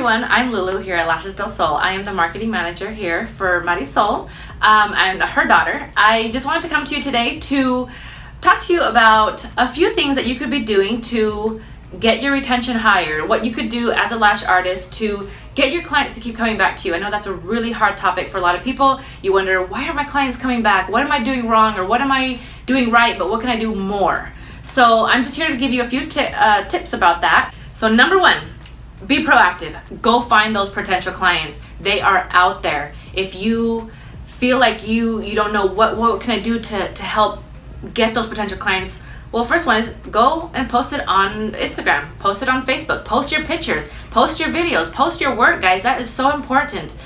everyone, I'm Lulu here at Lashes del Sol. I am the marketing manager here for Marisol. I'm her daughter. I just wanted to come to you today to talk to you about a few things that you could be doing to get your retention higher, what you could do as a lash artist to get your clients to keep coming back to you. I know that's a really hard topic for a lot of people. You wonder, why are my clients coming back? What am I doing wrong, or what am I doing right, but what can I do more? So I'm just here to give you a few tips about that. So number one, be proactive. Go find those potential clients. They are out there. If you feel like you don't know what can I do to help get those potential clients, well, first one is go and post it on Instagram, post it on Facebook, post your pictures, post your videos, post your work, guys. That is so important.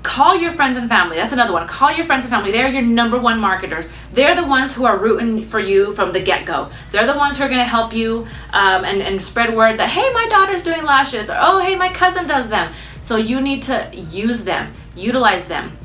Call your friends and family. That's another one. Call your friends and family. They're your number one marketers. They're the ones who are rooting for you from the get-go. They're the ones who are going to help you and spread word that, hey, my daughter's doing lashes, or oh, hey, my cousin does them. So you need to use them, utilize them.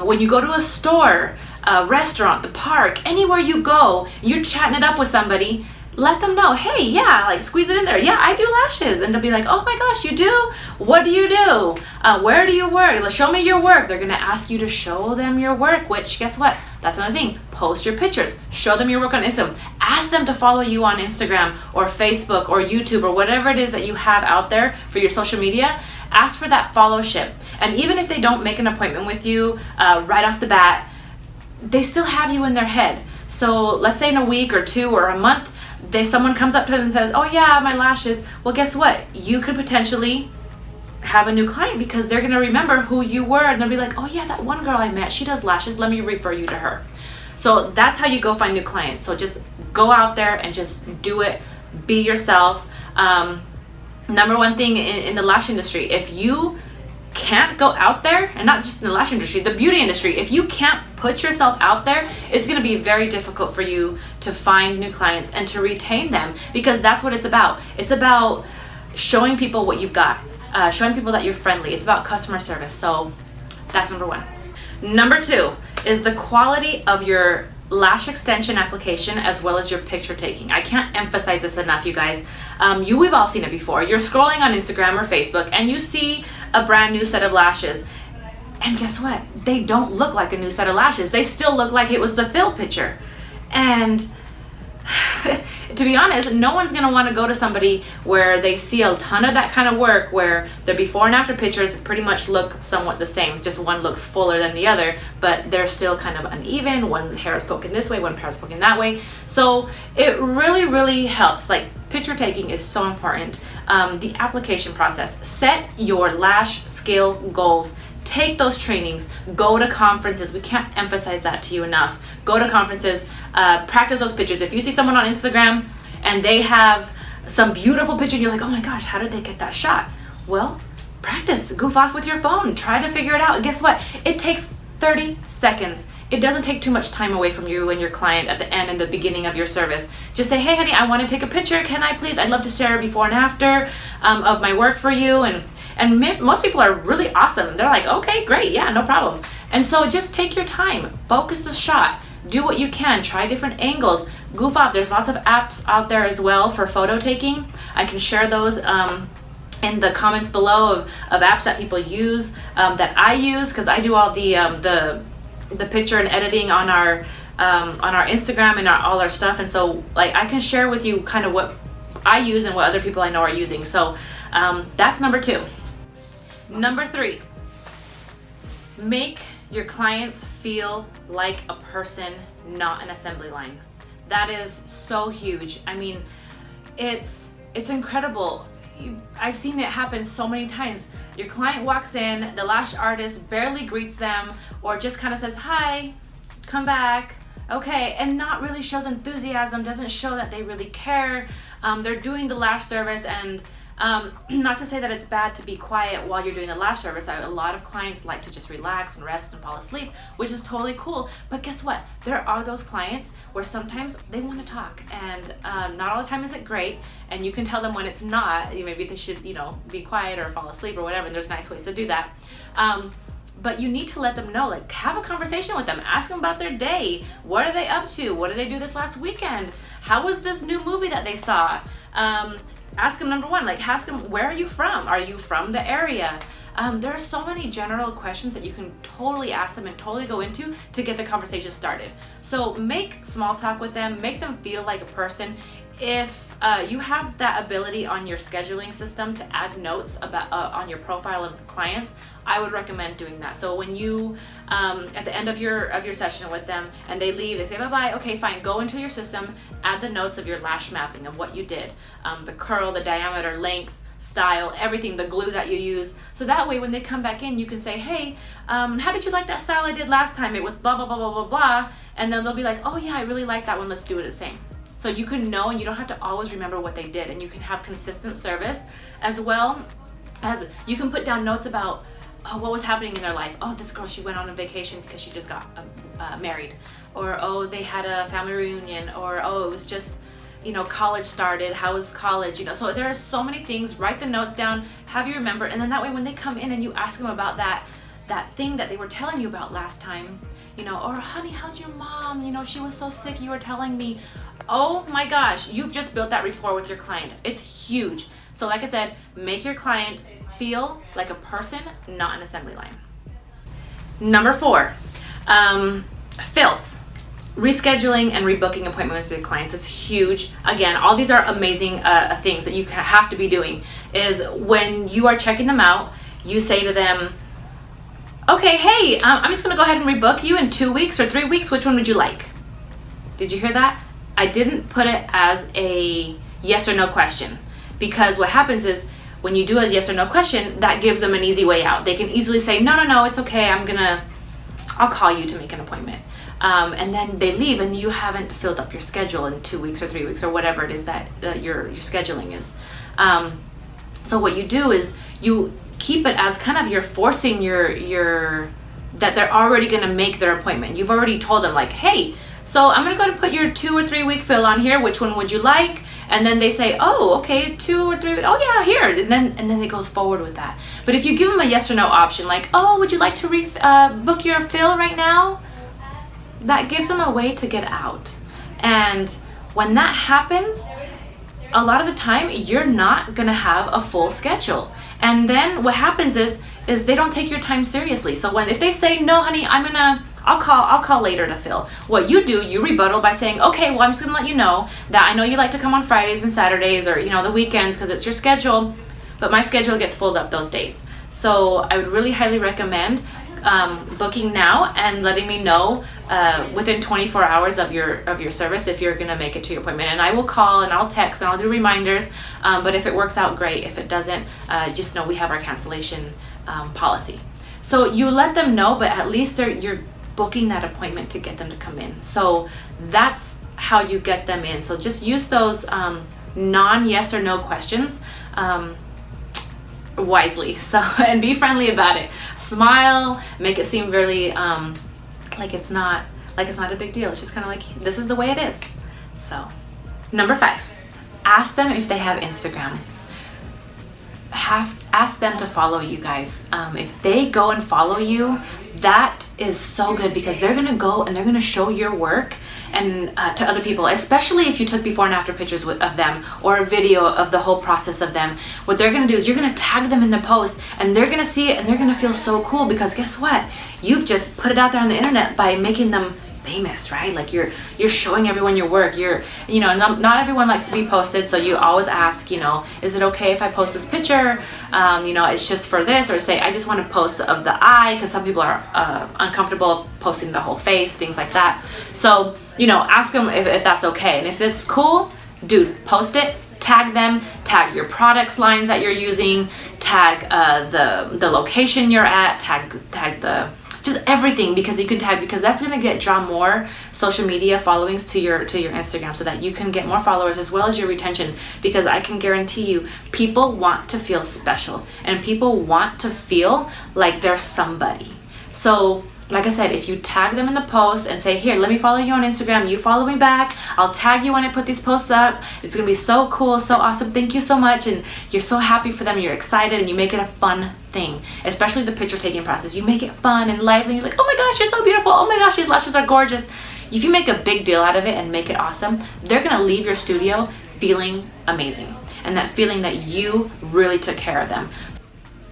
When you go to a store, a restaurant, the park, anywhere you go, you're chatting it up with somebody, let them know, hey, yeah, like squeeze it in there. Yeah, I do lashes. And they'll be like, oh my gosh, you do? What do you do? Where do you work? Show me your work. They're going to ask you to show them your work, which guess what? That's another thing. Post your pictures. Show them your work on Instagram. Ask them to follow you on Instagram or Facebook or YouTube or whatever it is that you have out there for your social media. Ask for that followship. And even if they don't make an appointment with you right off the bat, they still have you in their head. So let's say in a week or two or a month, someone comes up to them and says, oh yeah, my lashes. Well, guess what? You could potentially have a new client because they're going to remember who you were, and they'll be like, oh yeah, that one girl I met, she does lashes. Let me refer you to her. So that's how you go find new clients. So just go out there and just do it. Be yourself. Number one thing in the lash industry, if you can't go out there, and not just in the lash industry, the beauty industry, if you can't put yourself out there, it's going to be very difficult for you to find new clients and to retain them, because that's what it's about. It's about showing people what you've got, showing people that you're friendly. It's about customer service. So that's number one. Number two is the quality of your lash extension application as well as your picture taking. I can't emphasize this enough, you guys. We've all seen it before. You're scrolling on Instagram or Facebook and you see a brand new set of lashes, and guess what? They don't look like a new set of lashes. They still look like it was the fill picture. And to be honest, no one's gonna want to go to somebody where they see a ton of that kind of work, where the before and after pictures pretty much look somewhat the same. Just one looks fuller than the other, but they're still kind of uneven. One hair is poking this way, one hair is poking that way. So it really, really helps. Like, picture taking is so important. The application process. Set your lash skill goals. Take those trainings, go to conferences. We can't emphasize that to you enough. Go to conferences, practice those pictures. If you see someone on Instagram and they have some beautiful picture and you're like, oh my gosh, how did they get that shot? Well, practice, goof off with your phone, try to figure it out. And guess what? It takes 30 seconds. It doesn't take too much time away from you and your client at the end and the beginning of your service. Just say, hey honey, I want to take a picture. Can I please? I'd love to share before and after of my work for you. And most people are really awesome. They're like, okay, great, yeah, no problem. And so just take your time, focus the shot, do what you can, try different angles, goof off. There's lots of apps out there as well for photo taking. I can share those in the comments below of apps that people use, that I use, because I do all the picture and editing on our Instagram and all our stuff. And so like I can share with you kind of what I use and what other people I know are using. So that's number two. Number three, make your clients feel like a person, not an assembly line. That is so huge. I mean, it's incredible. I've seen it happen so many times. Your client walks in, the lash artist barely greets them or just kind of says, hi, come back, okay, and not really shows enthusiasm, doesn't show that they really care. They're doing the lash service, and not to say that it's bad to be quiet while you're doing the lash service. A lot of clients like to just relax and rest and fall asleep, which is totally cool. But guess what? There are those clients where sometimes they want to talk, and not all the time is it great, and you can tell them when it's not. Maybe they should, be quiet or fall asleep or whatever, and there's nice ways to do that. But you need to let them know, like, have a conversation with them, ask them about their day. What are they up to? What did they do this last weekend? How was this new movie that they saw? ask them, number one, like ask them, where are you from? Are you from the area? There are so many general questions that you can totally ask them and totally go into to get the conversation started. So make small talk with them, make them feel like a person. If you have that ability on your scheduling system to add notes about on your profile of clients, I would recommend doing that. So when you at the end of your session with them and they leave, they say bye-bye, okay, fine, go into your system, add the notes of your lash mapping of what you did, the curl, the diameter, length, style, everything, the glue that you use. So that way when they come back in, you can say, hey, how did you like that style I did last time? It was blah, blah, blah, blah, blah, blah. And then they'll be like, oh yeah, I really like that one. Let's do it the same. So you can know, and you don't have to always remember what they did, and you can have consistent service, as well as you can put down notes about what was happening in their life. Oh, this girl, she went on a vacation because she just got married, or oh, they had a family reunion, or oh, it was just, you know, college started, how was college, you know. So there are so many things. Write the notes down, have you remember, and then that way when they come in and you ask them about that thing that they were telling you about last time, you know, or honey, how's your mom, you know, she was so sick, you were telling me. Oh my gosh, you've just built that rapport with your client. It's huge. So like I said, make your client feel like a person, not an assembly line. Number 4, fills. Rescheduling and rebooking appointments with clients is huge. Again, all these are amazing things that you have to be doing. Is when you are checking them out, you say to them, okay, hey, I'm just gonna go ahead and rebook you in 2 weeks or 3 weeks. Which one would you like? Did you hear that? I didn't put it as a yes or no question, because what happens is when you do a yes or no question, that gives them an easy way out. They can easily say, no, it's okay, I'll call you to make an appointment. And then they leave and you haven't filled up your schedule in 2 weeks or 3 weeks or whatever it is that your scheduling is. So what you do is you keep it as kind of you're forcing your that they're already going to make their appointment. You've already told them like, hey, so I'm going to go and put your 2 or 3 week fill on here. Which one would you like? And then they say, oh, okay, 2 or 3. Oh yeah, here. And then it goes forward with that. But if you give them a yes or no option, like, oh, would you like to book your fill right now? That gives them a way to get out. And when that happens, a lot of the time you're not going to have a full schedule. And then what happens is they don't take your time seriously. So if they say, no, honey, I'll call later to fill. What you do, you rebuttal by saying, okay, well, I'm just gonna let you know that I know you like to come on Fridays and Saturdays, or, you know, the weekends because it's your schedule, but my schedule gets filled up those days. So I would really highly recommend booking now and letting me know within 24 hours of your service if you're gonna make it to your appointment. And I will call and I'll text and I'll do reminders, but if it works out, great. If it doesn't, just know we have our cancellation policy. So you let them know, but at least you're booking that appointment to get them to come in. So that's how you get them in. So just use those non-yes or no questions wisely. So, and be friendly about it. Smile, make it seem really like it's not a big deal. It's just kind of like, this is the way it is. So, number 5, ask them if they have Instagram. Ask them to follow you guys. If they go and follow you, that is so good, because they're gonna go and they're gonna show your work and to other people, especially if you took before and after pictures of them or a video of the whole process of them. What they're gonna do is you're gonna tag them in the post, and they're gonna see it and they're gonna feel so cool, because guess what? You've just put it out there on the internet by making them famous, right? Like you're showing everyone your work. Not everyone likes to be posted, so you always ask, is it okay if I post this picture? It's just for this, or say I just want to post of the eye, because some people are uncomfortable posting the whole face, things like that. So ask them if that's okay, and if this is cool, dude, post it. Tag them, tag your products lines that you're using, tag the location you're at, tag the just everything, because you can tag, because that's going to draw more social media followings to your Instagram, so that you can get more followers as well as your retention, because I can guarantee you people want to feel special and people want to feel like they're somebody. So like I said, if you tag them in the post and say, here, let me follow you on Instagram, you follow me back, I'll tag you when I put these posts up, it's gonna be so cool, so awesome, thank you so much, and you're so happy for them, you're excited, and you make it a fun thing, especially the picture taking process. You make it fun and lively, and you're like, oh my gosh, you're so beautiful, oh my gosh, these lashes are gorgeous. If you make a big deal out of it and make it awesome, they're gonna leave your studio feeling amazing. and that feeling that you really took care of them.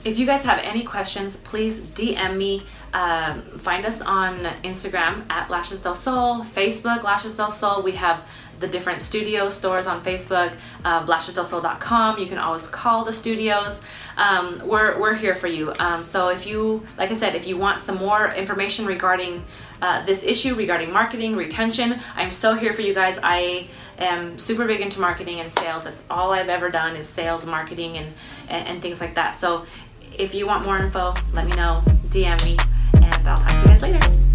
If you guys have any questions, please DM me. Find us on Instagram at Lashes del Sol, Facebook Lashes del Sol. We have the different studio stores on Facebook, lashesdelsol.com. You can always call the studios. We're here for you. So if you, like I said, if you want some more information regarding this issue, regarding marketing, retention, I'm so here for you guys. I am super big into marketing and sales. That's all I've ever done is sales, marketing, and things like that. So if you want more info, let me know, DM me, and I'll talk to you guys later.